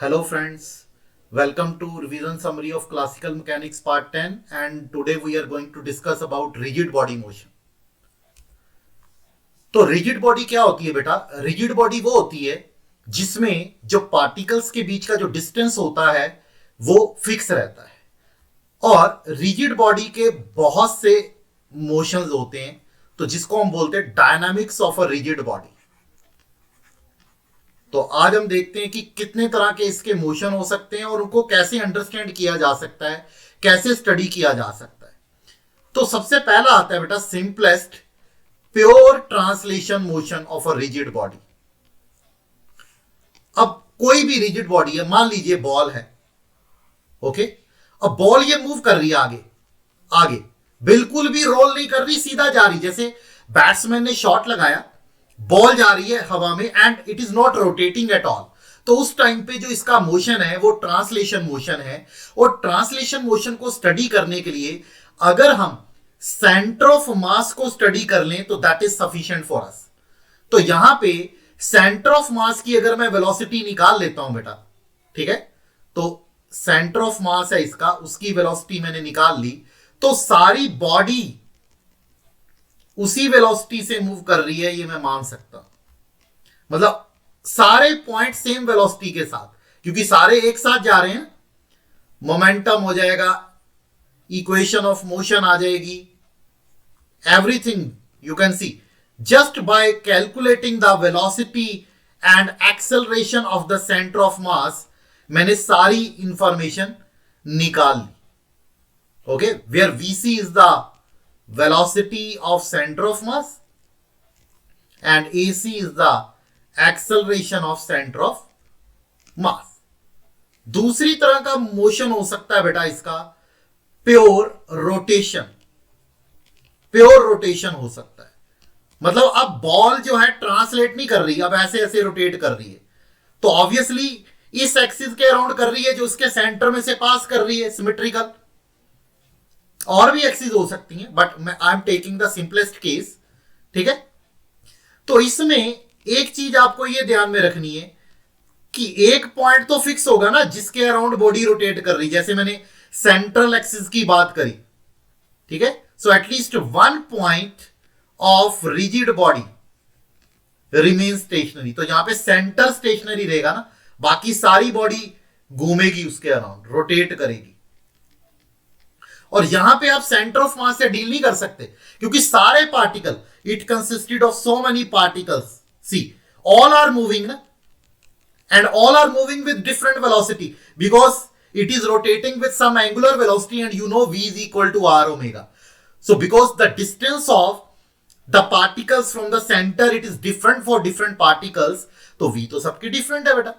Hello friends, welcome to revision summary of classical mechanics part 10 and today we are going to discuss about rigid body motion. तो rigid body क्या होती है बेटा? Rigid body वो होती है जिसमें जो पार्टिकल्स के बीच का जो डिस्टेंस होता है वो फिक्स रहता है और रिजिड बॉडी के बहुत से मोशंस होते हैं तो जिसको हम बोलते हैं dynamics of a rigid body. तो आज हम देखते हैं कि कितने तरह के इसके मोशन हो सकते हैं और उनको कैसे अंडरस्टैंड किया जा सकता है, कैसे स्टडी किया जा सकता है। तो सबसे पहला आता है बेटा simplest pure translation motion of a rigid body. अब कोई भी रिजिड बॉडी है, मान लीजिए बॉल है, ओके। अब बॉल ये मूव कर रही है आगे आगे, बिल्कुल भी रोल नहीं कर रही, सीधा जा रही। जैसे बैट्समैन ने शॉट लगाया, बॉल जा रही है हवा में and it is not rotating at all. तो उस टाइम पे जो इसका मोशन है वो ट्रांसलेशन मोशन है और ट्रांसलेशन मोशन को स्टडी करने के लिए अगर हम सेंटर ऑफ मास को स्टडी कर लें तो that is sufficient for us. तो यहां पे सेंटर ऑफ मास की अगर मैं वेलोसिटी निकाल लेता हूं बेटा, ठीक है, तो सेंटर ऑफ मास है इसका, उसकी वेलोसिटी मैंने निकाल ली, तो सारी बॉडी उसी वेलोसिटी से मूव कर रही है, ये मैं मान सकता हूं। मतलब सारे पॉइंट सेम वेलोसिटी के साथ, क्योंकि सारे एक साथ जा रहे हैं। मोमेंटम हो जाएगा, इक्वेशन ऑफ मोशन आ जाएगी, everything you can see just by calculating the velocity and acceleration of the centre of mass. मैंने सारी इंफॉर्मेशन निकाल ली, okay, where VC is the velocity of center of mass and AC is the acceleration of center of mass. दूसरी तरह का motion हो सकता है बेटा इसका प्योर रोटेशन। प्योर रोटेशन हो सकता है, मतलब अब बॉल जो है ट्रांसलेट नहीं कर रही, अब ऐसे ऐसे रोटेट कर रही है, तो ऑब्वियसली इस एक्सिस के अराउंड कर रही है जो उसके सेंटर में से पास कर रही है, सिमेट्रिकल। और भी एक्सिस हो सकती हैं but I am taking the simplest case, ठीक है। तो इसमें एक चीज आपको यह ध्यान में रखनी है कि एक पॉइंट तो फिक्स होगा ना जिसके अराउंड बॉडी रोटेट कर रही, जैसे मैंने सेंट्रल एक्सिस की बात करी, ठीक है। So at least one point of rigid body remain stationery. तो यहां पे सेंटर स्टेशनरी रहेगा ना, बाकी सारी बॉडी घूमेगी उसके अराउंड, रोटेट करेगी। और यहां पे आप सेंटर ऑफ मास से डील नहीं कर सकते क्योंकि सारे particle, it consisted of so many particles, see all are moving ना, and all are moving with different velocity because it is rotating with some angular velocity and you know v is equal to r omega. So because the distance of the particles from the center it is different for different particles, तो v तो सबकी different है बेटा।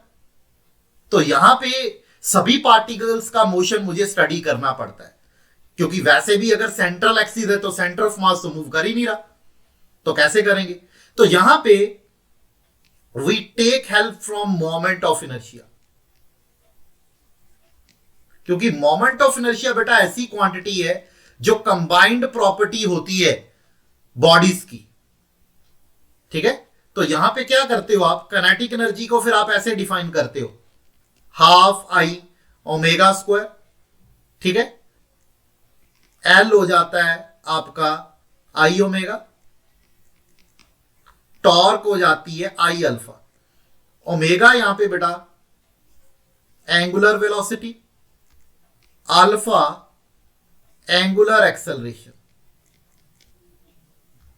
तो यहां पे सभी particles का मोशन मुझे स्टडी करना पड़ता है क्योंकि वैसे भी अगर सेंट्रल एक्सिस है तो सेंटर ऑफ मास तो मूव कर ही नहीं रहा, तो कैसे करेंगे? तो यहां पे we take help from moment of inertia, क्योंकि मोमेंट ऑफ इनर्शिया बेटा ऐसी क्वांटिटी है जो कंबाइंड प्रॉपर्टी होती है बॉडीज की, ठीक है। तो यहां पे क्या करते हो आप, काइनेटिक एनर्जी को फिर आप ऐसे डिफाइन करते हो, हाफ आई ओमेगा स्क्वायर, ठीक है। एल हो जाता है आपका आई ओमेगा, टॉर्क हो जाती है आई अल्फा, ओमेगा यहां पे बेटा angular velocity, alpha angular acceleration,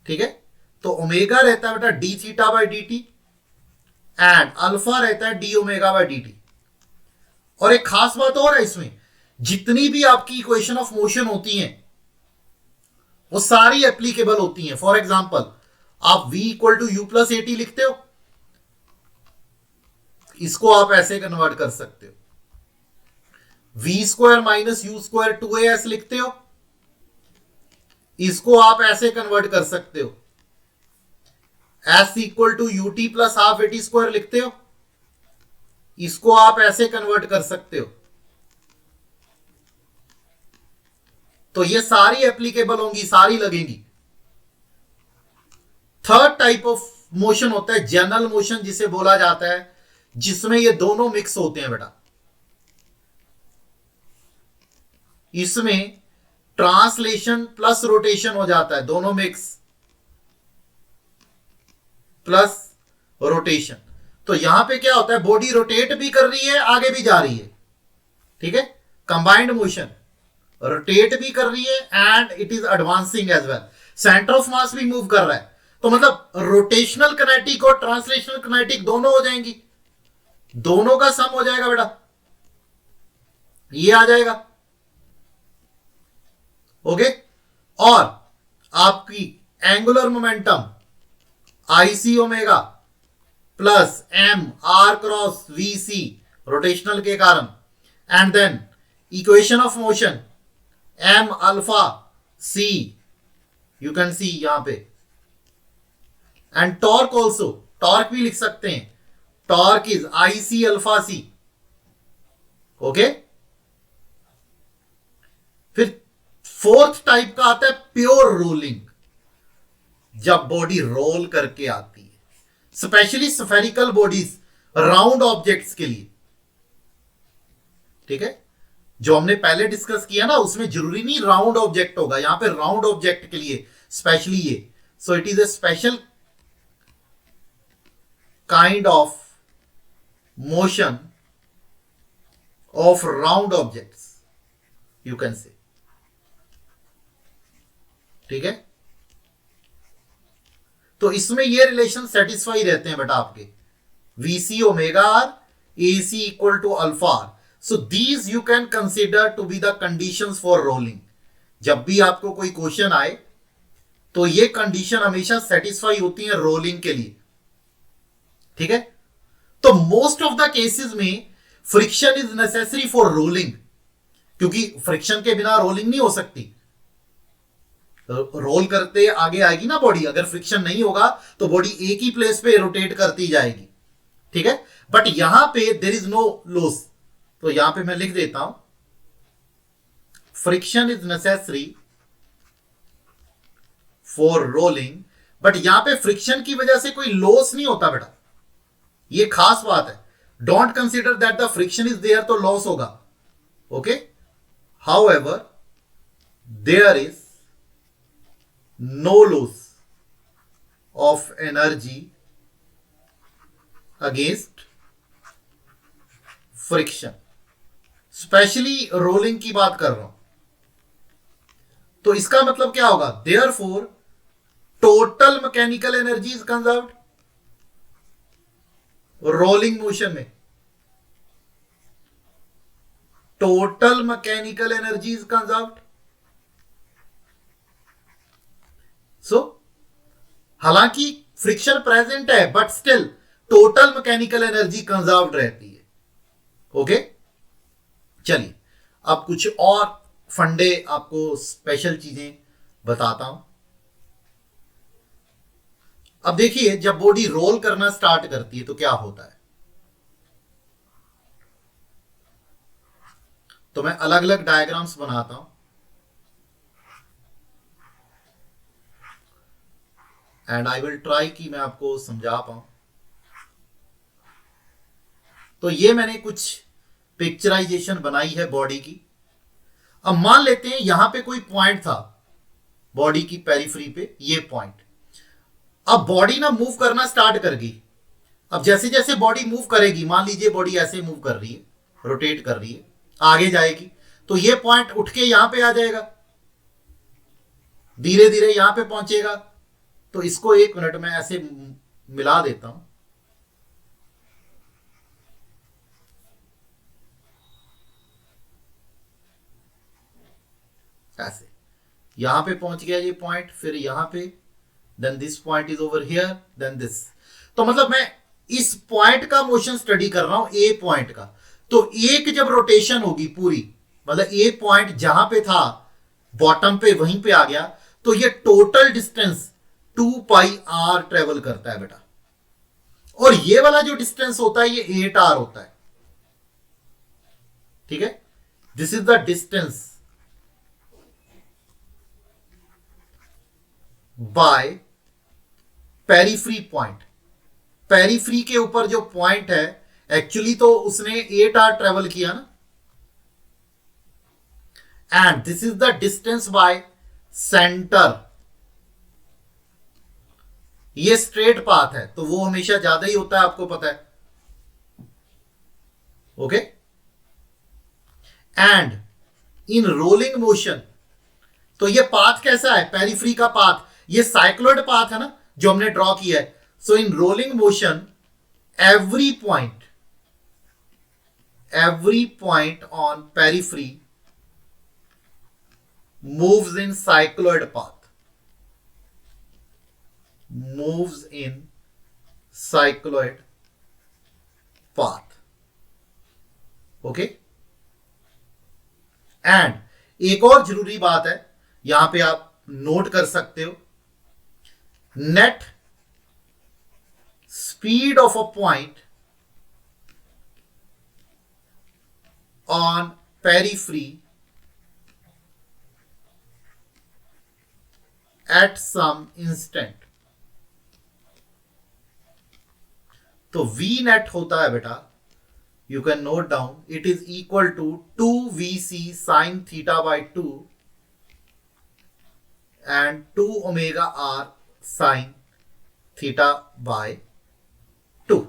ठीक है। तो ओमेगा रहता है बेटा D theta by D T and alpha रहता है D omega by D T. और एक खास बात और है इसमें, जितनी भी आपकी इक्वेशन ऑफ मोशन होती हैं वो सारी एप्लीकेबल होती हैं। फॉर एग्जांपल आप v equal to u plus a t लिखते हो, इसको आप ऐसे कन्वर्ट कर सकते हो, v square minus u square two a s लिखते हो, इसको आप ऐसे कन्वर्ट कर सकते हो, s equal to u t plus half a t square लिखते हो, इसको आप ऐसे कन्वर्ट कर सकते हो। तो ये सारी एप्लीकेबल होंगी, सारी लगेंगी। थर्ड टाइप ऑफ मोशन होता है जनरल मोशन, जिसे बोला जाता है जिसमें ये दोनों मिक्स होते हैं बेटा। इसमें ट्रांसलेशन प्लस रोटेशन हो जाता है, दोनों मिक्स प्लस रोटेशन। तो यहां पे क्या होता है, बॉडी रोटेट भी कर रही है, आगे भी जा रही है, ठीक है, कंबाइंड मोशन, रोटेट भी कर रही है and it is advancing as well. Centre of मास भी मूव कर रहा है, तो मतलब रोटेशनल किनेटिक और ट्रांसलेशनल किनेटिक दोनों हो जाएंगी, दोनों का सम हो जाएगा बेटा, ये आ जाएगा। ओके, और आपकी angular momentum IC omega plus M r cross v c rotational के कारण, and then equation of motion m alpha c, you can see यहां पे, एंड टॉर्क ऑल्सो, टॉर्क भी लिख सकते हैं, torque is I c alpha c. Okay, फिर fourth type का आता है प्योर रोलिंग, जब बॉडी रोल करके आती है, specially spherical bodies, round objects के लिए, ठीक है, जो हमने पहले डिस्कस किया ना, उसमें जरूरी नहीं राउंड ऑब्जेक्ट होगा, यहां पे राउंड ऑब्जेक्ट के लिए स्पेशली ये, so it is a special kind of motion of round objects, you can say, ठीक है। तो इसमें ये रिलेशन सेटिस्फाई रहते हैं बेटा आपके, VC omega r a c equal to alpha r. So these you can consider to be the conditions for rolling. जब भी आपको कोई क्वेश्चन आए तो ये कंडीशन हमेशा सेटिस्फाई होती है रोलिंग के लिए, ठीक है। तो मोस्ट ऑफ द केसेस में friction is necessary for rolling, क्योंकि फ्रिक्शन के बिना रोलिंग नहीं हो सकती, रोल करते आगे आएगी ना बॉडी, अगर फ्रिक्शन नहीं होगा तो बॉडी एक ही प्लेस पे रोटेट करती जाएगी, ठीक है। बट यहां पे देयर इज नो लॉस, तो यहां पे मैं लिख देता हूं friction is necessary for rolling, but यहां पे फ्रिक्शन की वजह से कोई लॉस नहीं होता बेटा, ये खास बात है। Don't consider that the friction is there तो लॉस होगा, okay. However there is no loss of energy against friction, specially rolling की बात कर रहा हूं। तो इसका मतलब क्या होगा, therefore total mechanical energy is conserved rolling motion में, total mechanical energy is conserved. So हालांकि फ्रिक्शन प्रेजेंट है but still total mechanical energy conserved रहती है, ओके। चलिए अब कुछ और फंडे आपको स्पेशल चीजें बताता हूं। अब देखिए जब बॉडी रोल करना स्टार्ट करती है तो क्या होता है, तो मैं अलग अलग डायग्राम्स बनाता हूं एंड आई विल ट्राई कि मैं आपको समझा पाऊं। तो ये मैंने कुछ पिक्चराइजेशन बनाई है बॉडी की। अब मान लेते हैं यहां पे कोई पॉइंट था बॉडी की पेरिफेरी पे, ये पॉइंट, अब बॉडी ना मूव करना स्टार्ट कर गई। अब जैसे जैसे बॉडी मूव करेगी, मान लीजिए बॉडी ऐसे मूव कर रही है, रोटेट कर रही है, आगे जाएगी, तो ये पॉइंट उठ के यहां पे आ जाएगा, धीरे धीरे यहां पे पहुंचेगा। तो इसको एक मिनट में ऐसे मिला देता हूं, ऐसे यहां पे पहुंच गया ये पॉइंट, फिर यहां पे, then this point is over here, then this. तो मतलब मैं इस पॉइंट का मोशन स्टडी कर रहा हूं, ए पॉइंट का। तो एक जब रोटेशन होगी पूरी, मतलब ए पॉइंट जहां पे था बॉटम पे वहीं पे आ गया, तो ये total distance 2 pi r travel करता है बेटा, और ये वाला जो डिस्टेंस होता है ये 8 आर होता है, ठीक है। This is the distance by periphery point. Periphery के ऊपर जो पॉइंट है एक्चुअली तो उसने 8 आवर ट्रेवल किया ना, and this is the distance by centre. ये स्ट्रेट पाथ है तो वो हमेशा ज्यादा ही होता है, आपको पता है। Okay, and in rolling motion, तो ये पाथ कैसा है, पेरिफ्री का पाथ, ये साइक्लोइड पाथ है ना जो हमने ड्रॉ किया है। So in rolling motion every point on periphery moves in cycloid path, moves in cycloid path. Okay, and एक और जरूरी बात है यहां पे आप नोट कर सकते हो, net speed of a point on periphery at some instant. तो वी नेट होता है बेटा, you can note down, it is equal to 2vc sine theta by 2 and 2 omega r sine theta by 2।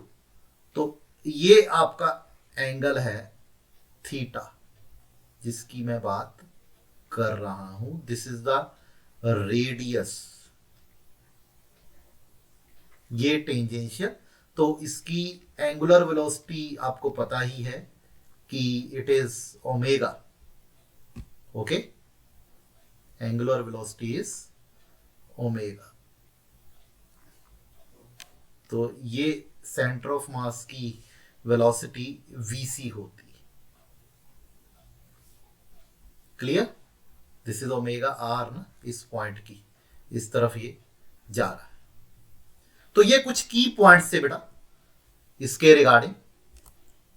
तो ये आपका एंगल है theta जिसकी मैं बात कर रहा हूं, दिस इज द रेडियस, ये टेंजेंशियल। तो इसकी एंगुलर वेलोसिटी आपको पता ही है कि it is omega. Okay, angular velocity is omega. तो ये सेंटर ऑफ मास की वेलोसिटी वीसी होती है। Clear, this is omega r ना, इस पॉइंट की इस तरफ ये जा रहा है। तो ये कुछ की पॉइंट्स थे बेटा इसके रिगार्डिंग।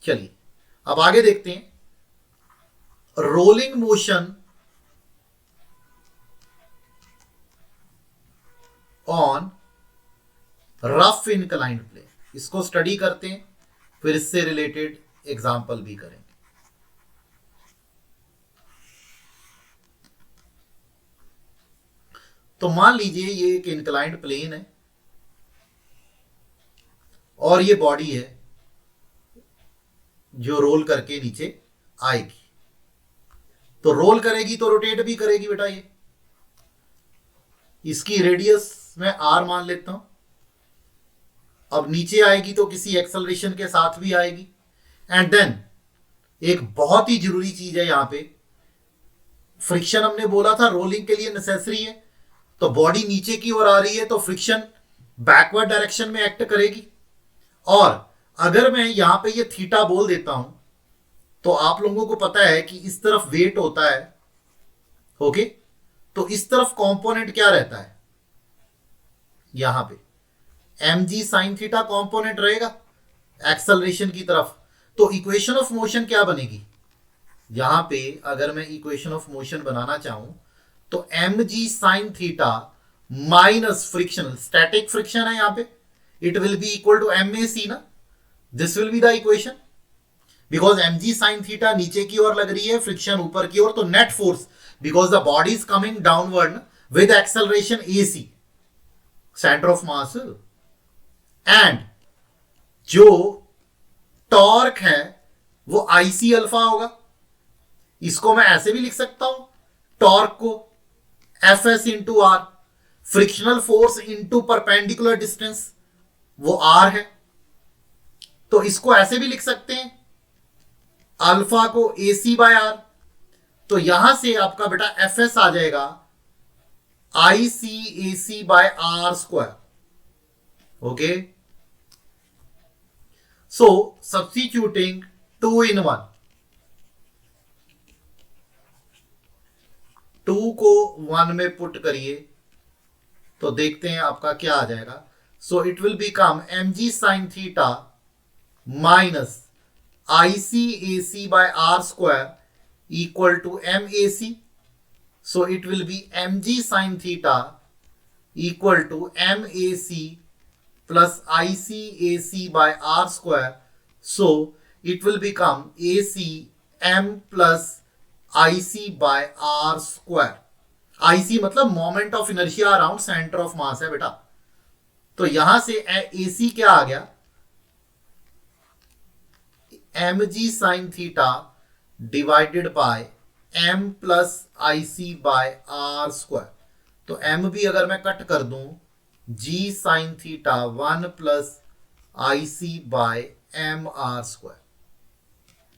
चलिए अब आगे देखते हैं, rolling motion on rough inclined plane, इसको स्टडी करते हैं, फिर इससे रिलेटेड एग्जाम्पल भी करेंगे। तो मान लीजिए ये एक इंक्लाइंड प्लेन है और ये बॉडी है जो रोल करके नीचे आएगी। तो रोल करेगी तो रोटेट भी करेगी बेटा। ये इसकी रेडियस मैं आर मान लेता हूं। अब नीचे आएगी तो किसी एक्सेलरेशन के साथ भी आएगी। एंड देन एक बहुत ही जरूरी चीज है यहां पे, फ्रिक्शन हमने बोला था रोलिंग के लिए नेसेसरी है। तो बॉडी नीचे की ओर आ रही है तो फ्रिक्शन बैकवर्ड डायरेक्शन में एक्ट करेगी। और अगर मैं यहां पे ये थीटा बोल देता हूं तो आप लोगों को पता है कि इस तरफ वेट होता है। ओके, तो इस तरफ कंपोनेंट क्या रहता है, यहां पे mg साइन थीटा कंपोनेंट रहेगा एक्सेलरेशन की तरफ। तो इक्वेशन ऑफ मोशन क्या बनेगी, यहां पे अगर मैं इक्वेशन ऑफ मोशन बनाना चाहूं तो mg sine theta minus frictional, static friction है यहां पे, it will be equal to MAC ना, this will be the equation. Because mg sine theta नीचे की ओर लग रही है, फ्रिक्शन ऊपर की ओर, तो net force because the body is coming downward with acceleration AC, centre of mass, and जो टॉर्क है वो IC अल्फा होगा। इसको मैं ऐसे भी लिख सकता हूं, टॉर्क को Fs into r, frictional force into perpendicular distance वो R है। तो इसको ऐसे भी लिख सकते हैं, अल्फा को AC बाय आर। तो यहां से आपका बेटा Fs आ जाएगा ICAC by r square. Okay, so substituting 2 in 1, 2 को 1 में पुट करिए तो देखते हैं आपका क्या आ जाएगा। So it will become mg sine theta minus ICAC by r square equal to MAC। So it will be mg sine theta equal to MAC plus ICAC by r square So it will become AC m plus IC by r square. IC मतलब moment of inertia around centre of मास है बेटा. तो यहां से AC क्या आ गया, mg sin theta divided by m plus IC by r square. तो m भी अगर मैं कट कर दूं, g sin theta 1 plus IC by m r square.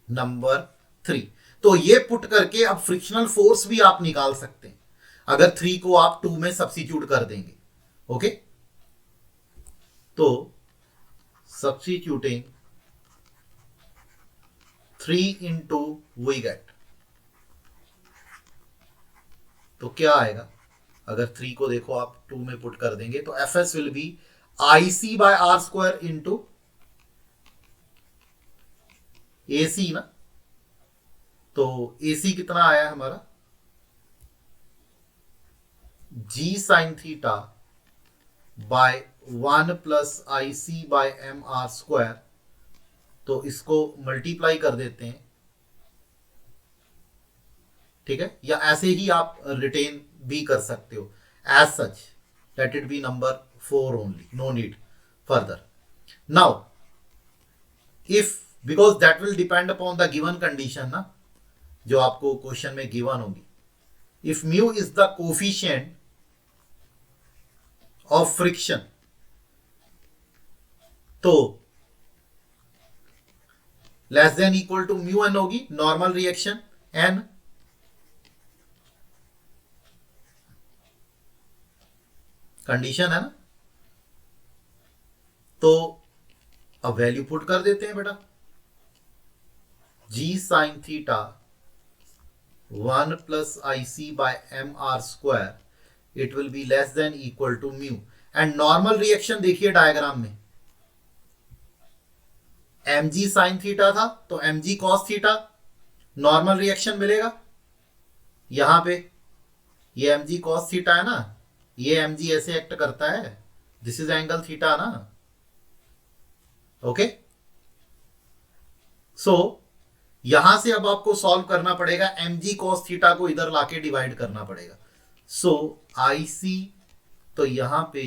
Number 3. तो ये पुट करके अब फ्रिक्शनल फोर्स भी आप निकाल सकते हैं अगर 3 को आप 2 में सब्स्टिट्यूट कर देंगे. ओके, तो सब्स्टिट्यूटिंग 3 इंटू वी गेट, तो क्या आएगा अगर 3 को देखो आप 2 में पुट कर देंगे तो f s will be IC by r square into AC ना. तो AC कितना आया हमारा, G sine theta by 1 plus IC by M R square. तो इसको मल्टीप्लाई कर देते हैं, ठीक है, या ऐसे ही आप रिटेन भी कर सकते हो as such. Let it be number 4 only, no need further. Now if, because that will depend upon the given condition ना, जो आपको क्वेश्चन में गिवन होगी. If mu is the coefficient of friction, तो less than equal to mu N होगी, normal reaction N. Condition है ना. तो अब वैल्यू पुट कर देते हैं बेटा. G sine theta 1 plus IC by M R square, it will be less than equal to mu. And normal reaction देखिए डायग्राम में, mg साइन थीटा था तो mg cos theta, normal reaction मिलेगा. यहां पे ये mg कॉस थीटा है ना, ये mg ऐसे एक्ट करता है, दिस इज एंगल थीटा ना. ओके, सो यहां से अब आपको सॉल्व करना पड़ेगा, mg कॉस थीटा को इधर लाके डिवाइड करना पड़ेगा. सो IC, तो यहां पे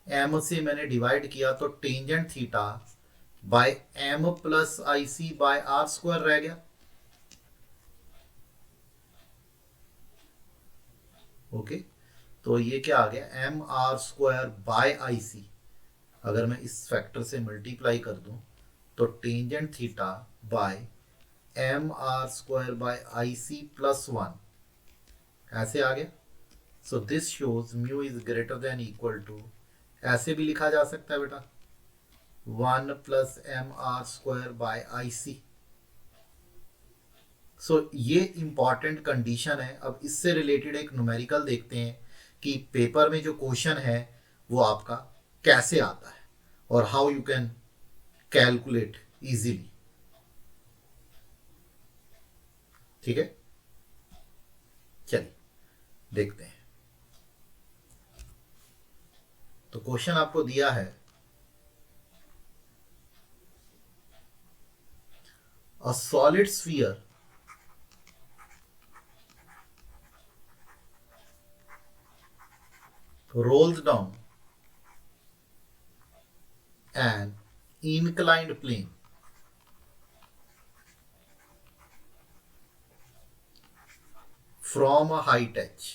m से मैंने डिवाइड किया तो tangent theta by m plus IC by r square रह गया. ओके, तो ये क्या आ गया, m are square by IC. अगर मैं इस फैक्टर से मल्टीप्लाई कर दूं तो tangent theta by M R square by IC plus 1 ऐसे आ गया. So this shows mu is greater than equal to, ऐसे भी लिखा जा सकता है बेटा, 1 plus M R square by IC. So ये इंपॉर्टेंट कंडीशन है. अब इससे रिलेटेड एक न्यूमेरिकल देखते हैं कि पेपर में जो क्वेश्चन है वो आपका कैसे आता है और how you can calculate easily. ठीक है, चलिए देखते हैं. तो क्वेश्चन आपको दिया है, a solid sphere rolls down an inclined plane from a height h.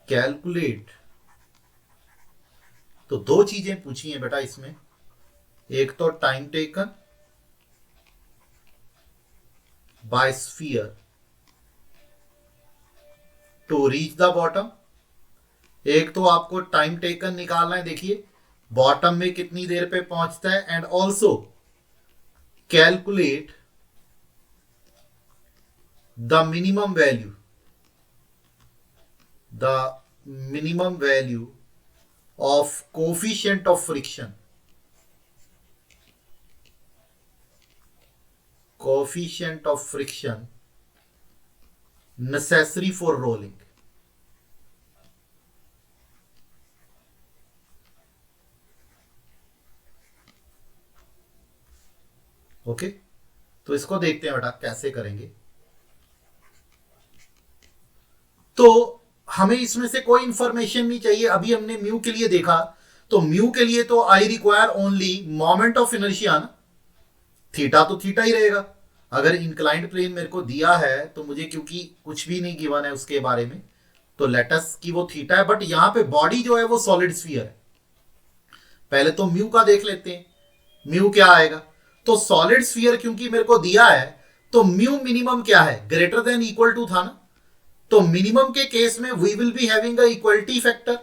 Calculate, तो दो चीजें पूछी हैं बेटा इसमें, एक तो time taken by sphere to reach the bottom, एक तो आपको टाइम टेकन निकालना है. देखिए बॉटम में कितनी देर पे पहुंचता है, and also calculate the minimum value of coefficient of friction, coefficient of friction necessary for rolling. Okay, तो इसको देखते हैं बेटा कैसे करेंगे। तो हमें इसमें से कोई इंफॉर्मेशन नहीं चाहिए। अभी हमने म्यू के लिए देखा, तो म्यू के लिए तो I require only moment of inertia ना, थीटा तो थीटा ही रहेगा। अगर इंक्लाइंड प्लेन मेरे को दिया है तो मुझे, क्योंकि कुछ भी नहीं गिवन है उसके बारे में, तो लेटस की वो थीटा है, बट यहां पे बॉडी जो है वो सॉलिड स्फीयर है। पहले तो म्यू का देख लेते हैं, म्यू क्या आएगा। तो सॉलिड स्फीयर क्योंकि मेरे को दिया है, तो म्यू मिनिमम क्या है, ग्रेटर देन इक्वल टू था ना, तो मिनिमम के केस में we will be having a equality factor,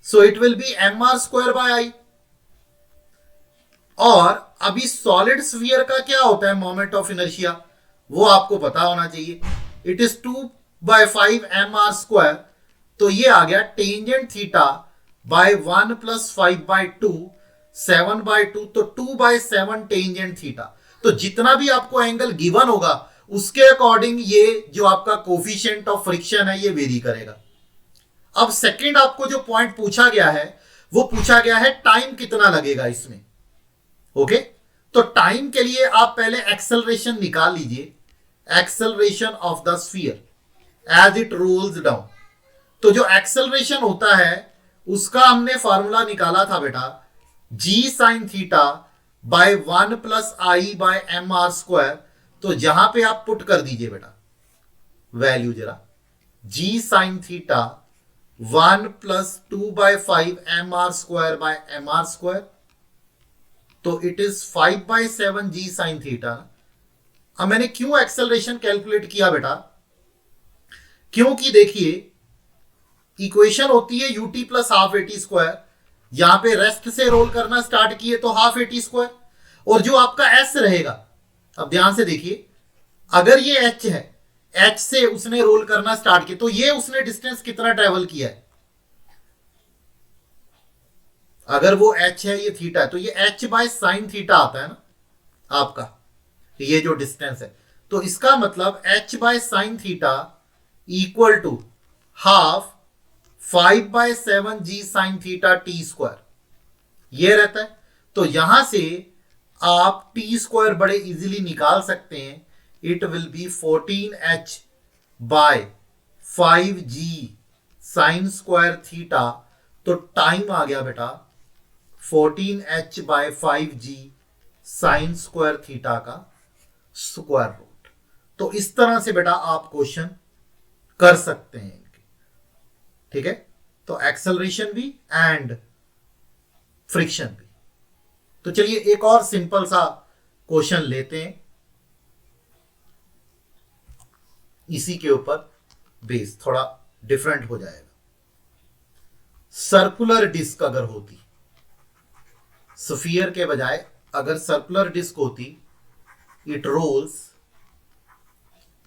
so it will be m are square by I. और अभी सॉलिड स्फीयर का क्या होता है मोमेंट ऑफ इनर्शिया, वो आपको पता होना चाहिए, it is 2/5 M are square. तो ये आ गया टेंजेंट थीटा बाय 1 + 5/2, 7/2, तो 2/7 टेंजेंट थीटा। तो जितना भी आपको एंगल गिवन होगा उसके अकॉर्डिंग ये जो आपका कोफिशिएंट ऑफ फ्रिक्शन है ये वेरी करेगा। अब सेकंड आपको जो पॉइंट पूछा गया है, वो पूछा गया है टाइम कितना लगेगा इसमें। ओके, तो टाइम के लिए आप पहले एक्सेलरेशन निकाल लीजिए, acceleration of the sphere as it rolls down. तो जो एक्सेलरेशन होता है उसका हमने फॉर्मूला निकाला था बेटा, g sin theta by 1 + I/mr²। तो जहां पे आप पुट कर दीजिए बेटा वैल्यू जरा, g sin थीटा 1 + 2/5 mr²/mr², तो it is 5/7 g sin theta. अब मैंने क्यों एक्सेलरेशन कैलकुलेट किया बेटा, क्योंकि देखिए इक्वेशन होती है ut + हाफ AT², यहां पे रेस्ट से रोल करना स्टार्ट किए तो हाफ AT², और जो आपका s रहेगा, अब ध्यान से देखिए, अगर ये h है, h से उसने रोल करना स्टार्ट किया, तो ये उसने डिस्टेंस कितना ट्रेवल किया है, अगर वो h है ये थीटा है, तो ये h/sin थीटा आता है ना आपका, ये जो डिस्टेंस है। तो इसका मतलब h/sin theta equal to half 5/7 g sin theta t², ये रहता है। तो यहां से आप t² बड़े इजीली निकाल सकते हैं, it will B 14h/5g sin² theta. तो टाइम आ गया बेटा 14h/5g sin² थीटा का स्क्वायर रूट। तो इस तरह से बेटा आप क्वेश्चन कर सकते हैं इनके, ठीक है। तो एक्सेलरेशन भी एंड फ्रिक्शन भी। तो चलिए एक और सिंपल सा क्वेश्चन लेते हैं, इसी के ऊपर बेस थोड़ा डिफरेंट हो जाएगा। सर्कुलर डिस्क अगर होती, स्फीयर के बजाय अगर सर्कुलर डिस्क होती, it rolls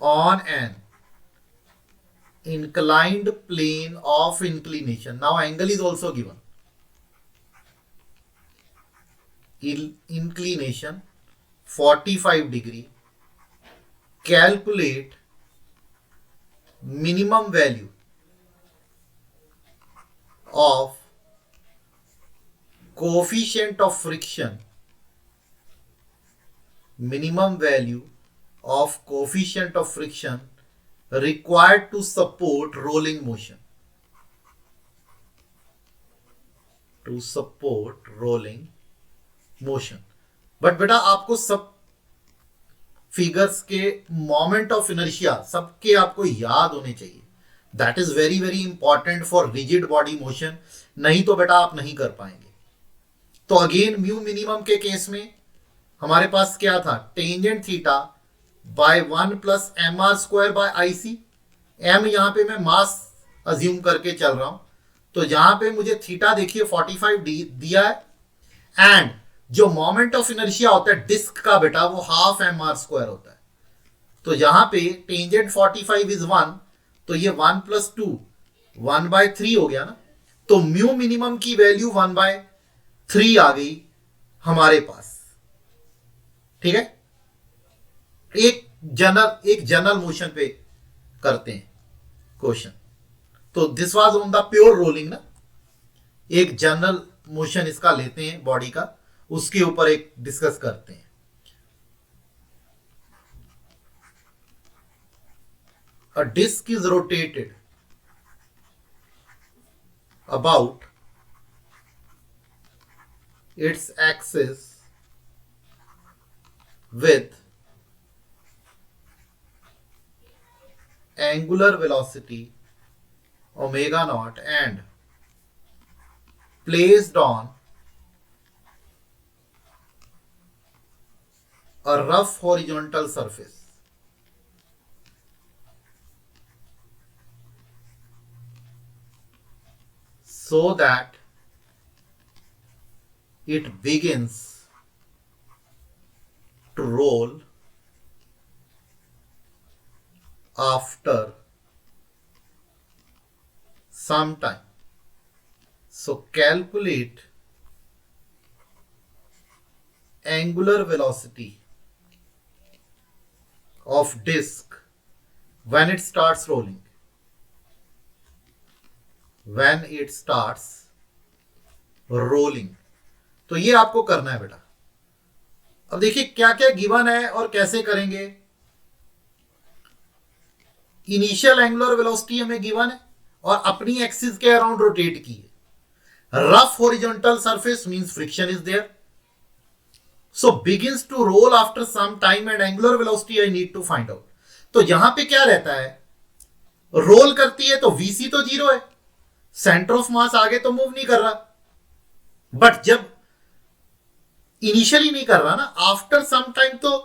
on an inclined plane of inclination. Now angle is also given. Inclination 45 degree. Calculate minimum value of coefficient of friction. Minimum value of coefficient of friction required to support rolling motion, to support rolling motion। But बेटा आपको सब figures के moment of inertia सबके आपको याद होने चाहिए, that is very very important for rigid body motion, नहीं तो बेटा आप नहीं कर पाएंगे। तो अगेन म्यू मिनिमम के केस में हमारे पास क्या था, tangent theta by 1 + mr²/IC। m यहां पे मैं मास अज्यूम करके चल रहा हूं, तो जहां पे मुझे थीटा देखिए 45 दिया है, एंड जो मोमेंट ऑफ इनर्शिया होता है डिस्क का बेटा वो हाफ mr² होता है। तो यहां पे टेंजेंट 45 इज 1, तो ये 1 + 2 1/3 हो गया ना। तो म्यू मिनिमम की वैल्यू 1/3 आ गई हमारे पास, ठीक है। एक जनरल मोशन पे करते हैं क्वेश्चन, तो this was on the pure rolling ना, एक जनरल मोशन इसका लेते हैं बॉडी का, उसके ऊपर एक डिस्कस करते हैं। a disk is rotated about its axis with angular velocity omega naught and placed on a rough horizontal surface so that it begins to roll after some time. So calculate angular velocity of disk when it starts rolling. When it starts rolling. तो ये आपको करना है बेटा. अब देखिए क्या क्या गिवन है और कैसे करेंगे. इनिशियल एंगुलर वेलोसिटी हमें गिवन है और अपनी एक्सिस के अराउंड रोटेट की है. Rough horizontal surface means friction is there. So begins to roll after some time and angular velocity I need to find out. तो यहां पे क्या रहता है, रोल करती है तो वीसी तो 0 है, सेंटर ऑफ मास आगे तो मूव नहीं कर रहा. बट जब इनिशियली नहीं कर रहा ना, आफ्टर सम टाइम तो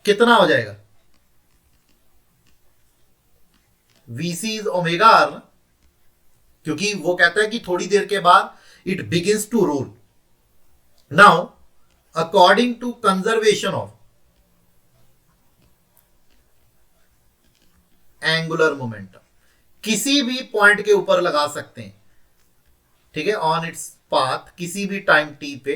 कितना हो जाएगा, वीसी इज ओमेगा आर ना, क्योंकि वो कहता है कि थोड़ी देर के बाद it begins to roll. Now according to conservation of angular momentum, किसी भी पॉइंट के ऊपर लगा सकते हैं, ठीक है, ऑन इट्स पाथ, किसी भी टाइम टी पे.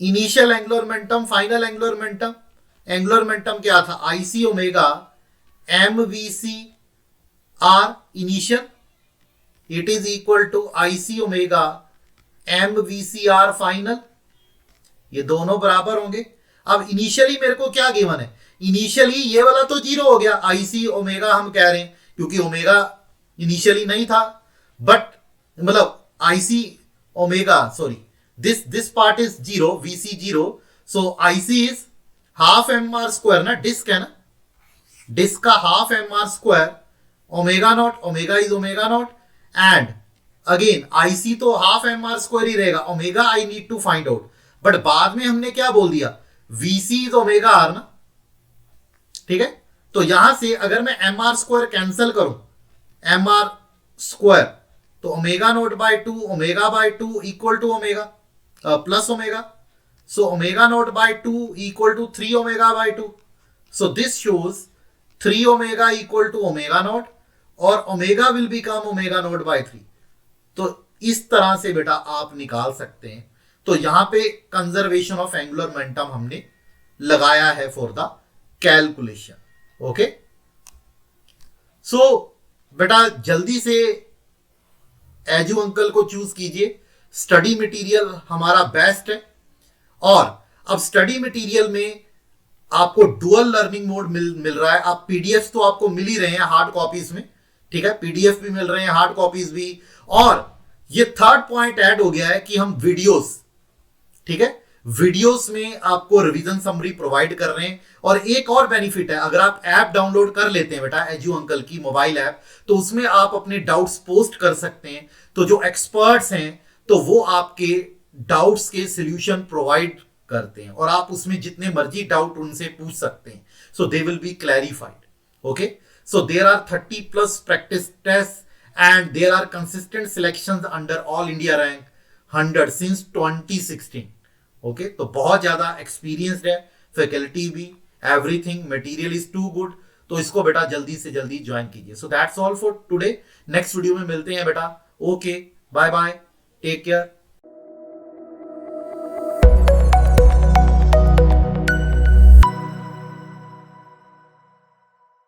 Initial angular momentum, final angular momentum. Angular momentum क्या था, IC omega M V C R initial, it is equal to IC omega M V C R final. ये दोनों बराबर होंगे. अब इनिशियली मेरे को क्या गिवन है, इनिशियली ये वाला तो 0 हो गया, आईसी ओमेगा हम कह रहे हैं क्योंकि ओमेगा इनिशियली नहीं था. बट मतलब IC omega, sorry, this part is 0, VC 0. So IC is half M are square ना, डिस्क है ना, डिस्क का half M are square omega naught, omega is omega naught. And again IC तो half M are square ही रहेगा, omega I need to find out. But बाद में हमने क्या बोल दिया, वीसी इज ओमेगा आर ना, ठीक है. तो यहां से अगर मैं एम आर स्क्वायर कैंसिल करूं, एम आर स्क्वायर, तो omega naught by 2, omega by 2 equal to omega plus omega. So omega naught by 2 equal to 3 omega by 2. So this shows 3 omega equal to omega naught और omega will become omega naught by 3. तो इस तरह से बेटा आप निकाल सकते हैं. तो यहां पे कंजर्वेशन ऑफ एंगुलर मोमेंटम हमने लगाया है फॉर द कैलकुलेशन. ओके, सो बेटा जल्दी से एजू अंकल को चूज कीजिए. स्टडी मटेरियल हमारा बेस्ट है. और अब स्टडी मटेरियल में आपको डुअल लर्निंग मोड मिल रहा है. आप पीडीएफ तो आपको मिल ही रहे हैं हार्ड कॉपीज में, ठीक है, पीडीएफ भी मिल रहे हैं, हार्ड कॉपीज भी. और ये थर्ड पॉइंट ऐड हो गया है कि हम वीडियोस, ठीक है, वीडियोस में आपको रिवीजन समरी प्रोवाइड कर रहे हैं. और एक और बेनिफिट है, अगर आप ऐप डाउनलोड कर लेते हैं बेटा एजू अंकल की मोबाइल ऐप, तो उसमें आप अपने डाउट्स पोस्ट कर सकते हैं. तो जो एक्सपर्ट्स हैं तो वो आपके डाउट्स के सॉल्यूशन प्रोवाइड करते हैं और आप उसमें जितने मर्जी डाउट उनसे पूछ सकते हैं. So they will be clarified. Okay, so there are 30+ practice test and there are consistent selections under all India rank 100 since 2016. Okay, तो बहुत ज्यादा एक्सपीरियंस्ड है, फैकल्टी भी, everything, material is too good. तो इसको बेटा जल्दी से जल्दी ज्वाइन कीजिए. So that's all for today. Next video में मिलते हैं बेटा. Okay, bye bye, take care.